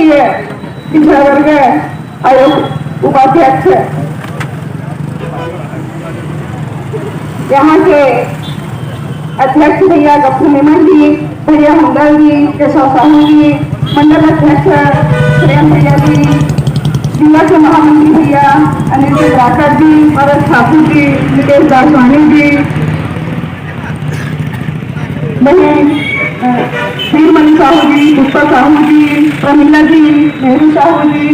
माननीय वर्ग आयोग उपाध्यक्ष, यहाँ के अध्यक्ष भैया डॉक्टर हेमंत जी, भैया मंगल जी, केशव साहू जी, मंडल अध्यक्ष प्रेम भैया जी, जिला के महामंत्री भैया अनिल राठौर जी, भरत ठाकुर जी, नितेश दासवानी जी, वीरमणि साहू जी, पुष्पा साहू जी, प्रमिला जी, नेहरू साहू जी,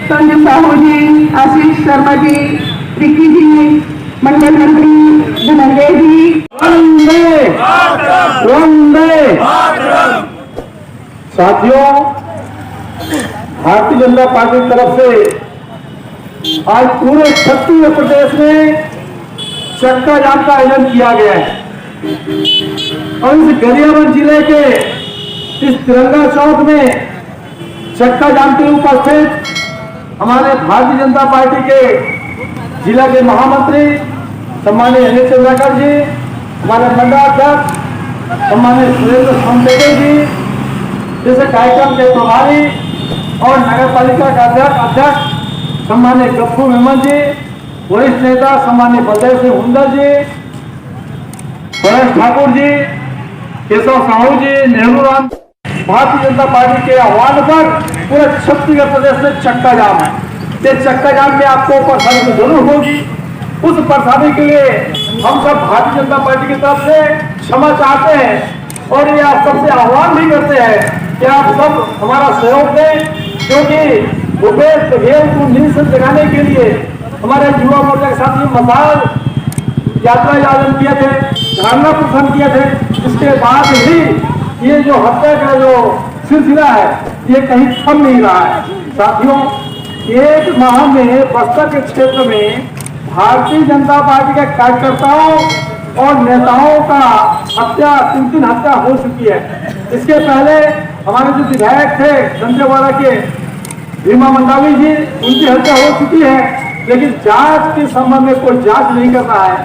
संजय साहू जी, आशीष शर्मा जी, रिकी जी, मंडल मंत्री धनंजय जी। वंदे वंदे। साथियों, भारतीय जनता पार्टी की तरफ से आज पूरे छत्तीसगढ़ प्रदेश में चक्का जाम का आयोजन किया गया है और इस गरियाबंद जिले के इस तिरंगा चौक में चक्का जाम के उपस्थित हमारे भारतीय जनता पार्टी के जिला के महामंत्री सम्मानित अनिल चंद्राकर जी, हमारे मंडलाध्यक्ष सम्मानित सुरेंद्र सोमटेके जी जैसे कार्यक्रम के प्रभारी और नगर पालिका का अध्यक्ष सम्मानित गप्पू मेमन जी, वरिष्ठ नेता सम्मानित बलदेव सिंह हुंडा जी, भरत ठाकुर जी, केशव साहू जी, नेहरू राम। भारतीय जनता पार्टी के आह्वान पर पूरे छत्तीसगढ़ प्रदेश में चक्का जाम है। ये चक्का जाम में आपको परेशानी जरूर होगी। उस परेशानी के लिए हम सब भारतीय जनता पार्टी की तरफ से क्षमा चाहते हैं और ये आप सबसे आह्वान भी करते हैं कि आप सब हमारा सहयोग दें, क्योंकि भूपेश बघेल को नींद से जगाने के लिए हमारे युवा मोर्चा के साथ ही मसाल यात्रा आयोजन किए थे, धरना प्रदर्शन किए थे। इसके बाद ही ये जो हत्या का जो सिलसिला है ये कहीं थम नहीं रहा है। साथियों, एक माह में बस्तर के क्षेत्र में भारतीय जनता पार्टी के कार्यकर्ताओं और नेताओं का हत्या, 3 हत्या हो चुकी है। इसके पहले हमारे जो विधायक थे दंतेवाड़ा के भीमा मंडावी जी, उनकी हत्या हो चुकी है, लेकिन जांच के संबंध में कोई जांच नहीं कर रहा है,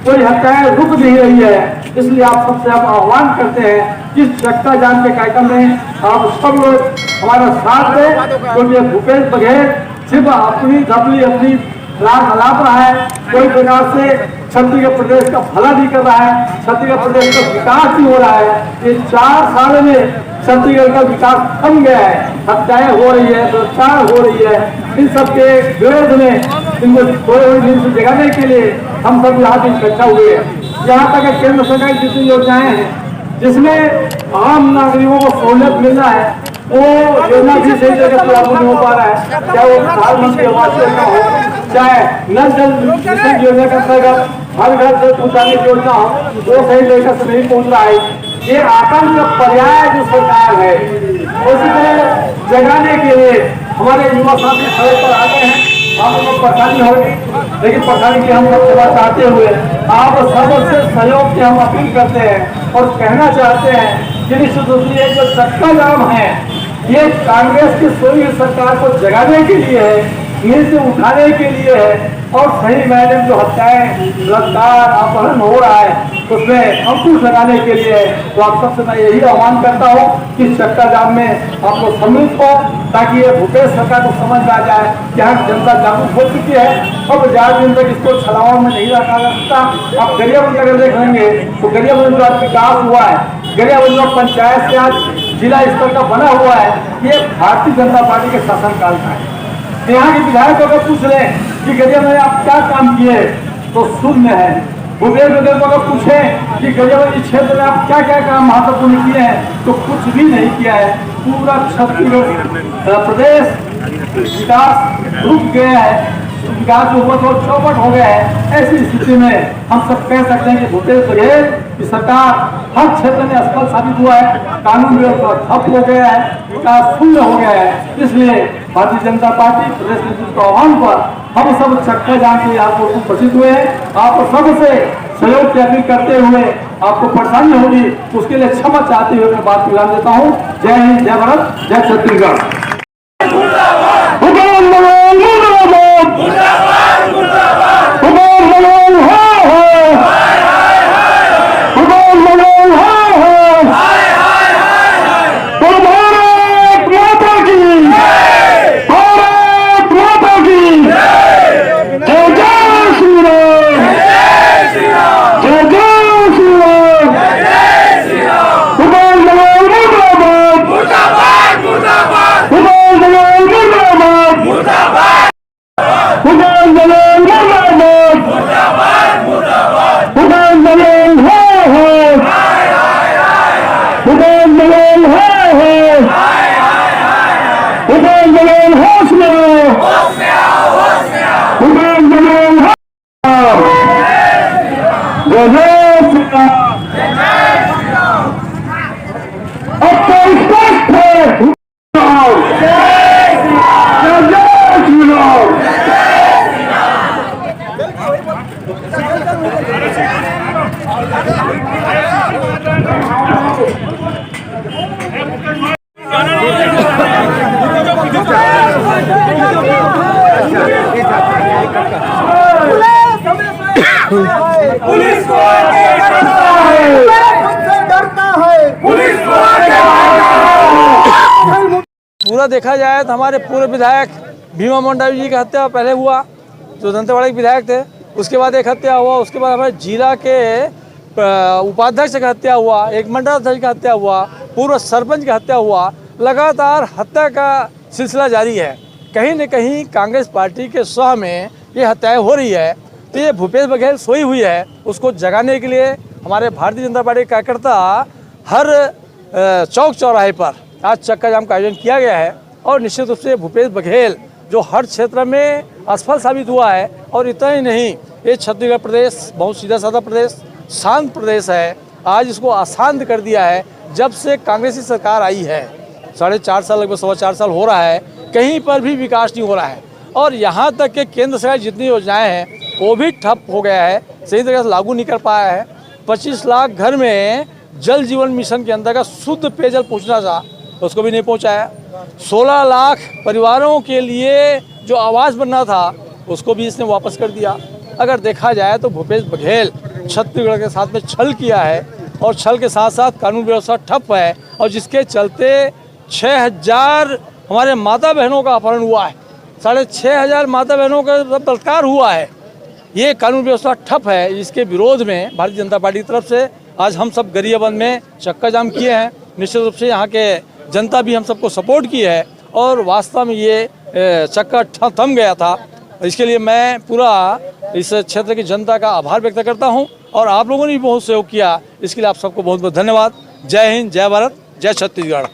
कोई हत्याएं रुक नहीं रही है। इसलिए आप सबसे हम आह्वान करते हैं कि चक्का जाम के कार्यक्रम में आप सब लोग हमारा साथ दें, क्योंकि भूपेश बघेल सिर्फ अपनी राग अलाप रहा है, कोई प्रकार से छत्तीसगढ़ प्रदेश का भला नहीं कर रहा है, छत्तीसगढ़ प्रदेश का विकास नहीं हो रहा है। ये 4 साल में छत्तीसगढ़ का विकास थम गया है, हत्याएं हो रही है, भ्रष्टाचार हो रही है। इन सब के विरोध में इनको थोड़ी दिन से जगाने के लिए हम सब यहाँ पे इकट्ठा हुए हैं। यहाँ तक केंद्र सरकार की जितनी योजनाएं हैं जिसमें आम नागरिकों को सहूलियत मिल रहा है, वो योजना भी सही जगह पूरा नहीं हो पा रहा है। चाहे वो प्रधानमंत्री आवास योजना हो, चाहे नल जल मिशन योजना के अंतर्गत हर घर जल पहुँचाने की योजना हो, वो सही जगह से नहीं पहुँच रहा है। ये आतंक का पर्याय जो सरकार है, उसको जगाने के लिए हमारे युवा साथी सड़क पर आते हैं। आप लोग परेशानी होगी, लेकिन परेशानी की हम सब सेवा चाहते हुए आप सबसे सहयोग की हम अपील करते हैं और कहना चाहते हैं कि निश्चित रूप से जो चक्का जाम है ये कांग्रेस की सोई सरकार को जगाने के लिए है, नींद से उठाने के लिए है और सही मायने में जो हत्याएं, बलात्कार, अपहरण हो रहा है उसमें अंकुश लगाने के लिए। तो आप सबसे मैं यही आह्वान करता हूँ कि चक्का जाम में आप लोग सम्मिलित हो, ताकि ये भूपेश सरकार को समझ आ जाए कि यहाँ जनता जागरूक हो चुकी है। अब ज्यादा दिन तक इसको छलावा में नहीं रखा जा सकता। आप गरियाबंद अगर देख लेंगे तो गरियाबंद का विकास हुआ है, गरियाबंद पंचायत से आज जिला स्तर का बना हुआ है, ये भारतीय जनता पार्टी के शासनकाल का है। यहाँ के विधायक अगर पूछ रहे कि गरियाबंद में आप क्या काम किए तो शून्य है। भूपेश बघेल को अगर पूछे कि गरियाबंद क्षेत्र में आप क्या क्या काम महत्वपूर्ण किए हैं तो कुछ भी नहीं किया है। पूरा छत्तीसगढ़ प्रदेश विकास रुक गया है, विकास के ऊपर थोड़ा चौपट हो गया है। ऐसी स्थिति में हम सब कह सकते हैं कि भूपेश बघेल की सरकार हर क्षेत्र में असफल साबित हुआ है, कानून व्यवस्था ठप हो गया है, विकास शून्य हो गया है। इसलिए भारतीय जनता पार्टी प्रदेश नेतृत्व के आह्वान पर हम सब चक्का जाम के आपको उपस्थित हुए हैं। आप सबसे सहयोग की अपील करते हुए आपको परेशानी होगी उसके लिए क्षमा चाहते हुए मैं बात विराम देता हूँ। जय हिंद, जय भारत, जय छत्तीसगढ़। पुलिस को आगे डरता है, हमसे डरता है, पुलिस को आगे पूरा देखा जाए तो हमारे पूर्व विधायक भीमा मंडावी जी की हत्या पहले हुआ, जो दंतेवाड़ा के विधायक थे। उसके बाद एक हत्या हुआ, उसके बाद हमारे जिला के उपाध्यक्ष का हत्या हुआ, एक मंडलाध्यक्ष का हत्या हुआ, पूर्व सरपंच का हत्या हुआ। लगातार हत्या का सिलसिला जारी है। कहीं न कहीं कांग्रेस पार्टी के स्वाह में ये हत्याएं हो रही है। तो ये भूपेश बघेल सोई हुई है, उसको जगाने के लिए हमारे भारतीय जनता पार्टी के कार्यकर्ता हर चौक चौराहे पर आज चक्का जाम का आयोजन किया गया है। और निश्चित रूप से भूपेश बघेल जो हर क्षेत्र में असफल साबित हुआ है। और इतना ही नहीं, ये छत्तीसगढ़ प्रदेश बहुत सीधा साधा प्रदेश, शांत प्रदेश है। आज इसको अशांत कर दिया है जब से कांग्रेस की सरकार आई है। 4.5 साल, लगभग 4.25 साल हो रहा है, कहीं पर भी विकास नहीं हो रहा है। और यहाँ तक कि केंद्र सरकार जितनी योजनाएं हैं वो भी ठप हो गया है, सही तरीके से लागू नहीं कर पाया है। 25 लाख घर में जल जीवन मिशन के अंतर्गत शुद्ध पेयजल पहुँचना था, उसको भी नहीं पहुँचाया। 16 लाख परिवारों के लिए जो आवास बनना था उसको भी इसने वापस कर दिया। अगर देखा जाए तो भूपेश बघेल छत्तीसगढ़ के साथ में छल किया है, और छल के साथ साथ कानून व्यवस्था ठप है, और जिसके चलते 6000 हमारे माता बहनों का अपहरण हुआ है, 6500 माता बहनों का बलात्कार हुआ है। ये कानून व्यवस्था ठप है। इसके विरोध में भारतीय जनता पार्टी की तरफ से आज हम सब गरियाबंद में चक्का जाम किए हैं। निश्चित रूप से यहाँ के जनता भी हम सबको सपोर्ट की है, और वास्तव में ये चक्का थम गया था। इसके लिए मैं पूरा इस क्षेत्र की जनता का आभार व्यक्त करता हूँ, और आप लोगों ने भी बहुत सहयोग किया, इसके लिए आप सबको बहुत बहुत धन्यवाद। जय हिंद, जय भारत, जय छत्तीसगढ़।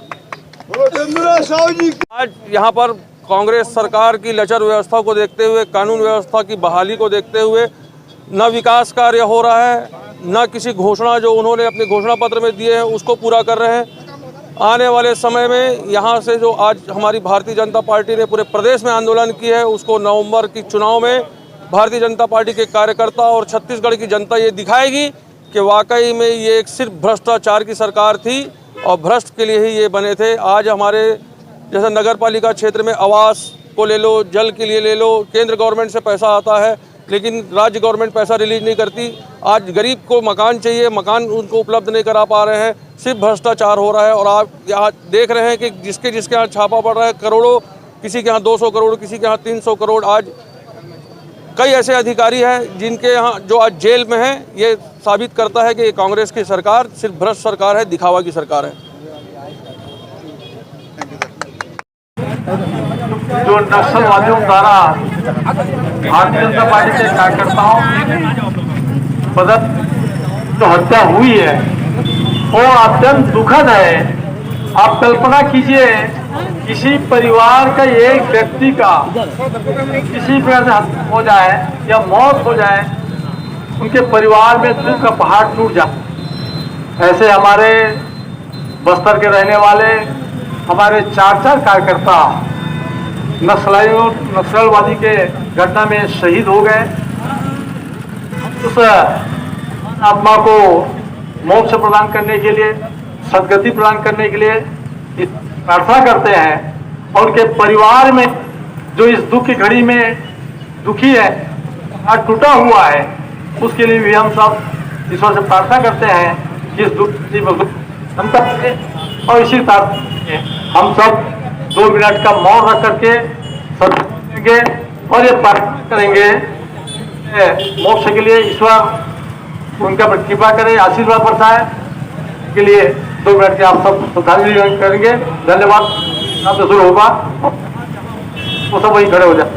आज यहाँ पर कांग्रेस सरकार की लचर व्यवस्था को देखते हुए, कानून व्यवस्था की बहाली को देखते हुए, न विकास कार्य हो रहा है, न किसी घोषणा जो उन्होंने अपने घोषणा पत्र में दिए हैं उसको पूरा कर रहे हैं। आने वाले समय में यहाँ से जो आज हमारी भारतीय जनता पार्टी ने पूरे प्रदेश में आंदोलन की है, उसको नवंबर की चुनाव में भारतीय जनता पार्टी के कार्यकर्ता और छत्तीसगढ़ की जनता ये दिखाएगी कि वाकई में ये एक सिर्फ भ्रष्टाचार की सरकार थी, और भ्रष्ट के लिए ही ये बने थे। आज हमारे जैसे नगर पालिका क्षेत्र में आवास को ले लो, जल के लिए ले लो, केंद्र गवर्नमेंट से पैसा आता है, लेकिन राज्य गवर्नमेंट पैसा रिलीज नहीं करती। आज गरीब को मकान चाहिए, मकान उनको उपलब्ध नहीं करा पा रहे हैं, सिर्फ भ्रष्टाचार हो रहा है। और आप यहाँ देख रहे हैं कि जिसके यहाँ छापा पड़ रहा है, करोड़ों, किसी के यहाँ 200 करोड़, किसी के यहाँ 300 करोड़। आज कई ऐसे अधिकारी हैं जिनके यहाँ जो आज जेल में हैं। ये साबित करता है कि कांग्रेस की सरकार सिर्फ भ्रष्ट सरकार है, दिखावा की सरकार है। जो नक्सलवादियों द्वारा भारतीय जनता पार्टी के कार्यकर्ताओं की जो हत्या हुई है वो अत्यंत दुखद है। आप कल्पना कीजिए, किसी परिवार का एक व्यक्ति का किसी प्रकार से हत्या हो जाए या मौत हो जाए, उनके परिवार में दुख का पहाड़ टूट जाए। ऐसे हमारे बस्तर के रहने वाले हमारे 4 कार्यकर्ता नक्सलवादी के घटना में शहीद हो गए। उस आत्मा को मोक्ष प्रदान करने के लिए, सदगति प्रदान करने के लिए प्रार्थना करते हैं। और उनके परिवार में जो इस दुख की घड़ी में दुखी है, आज टूटा हुआ है, उसके लिए भी हम सब ईश्वर से प्रार्थना करते हैं कि इस दुख की अंत करें। और इसी तरह हम सब 2 मिनट का मौन रख करके सदेंगे और ये प्रार्थना करेंगे मोक्ष के लिए ईश्वर उनका पर कृपा करे, आशीर्वाद बरसाए। के लिए 2 मिनट के आप सब श्रद्धांजलि करेंगे। धन्यवाद। आप तो शुरू होगा, वो सब वहीं खड़े हो जाए।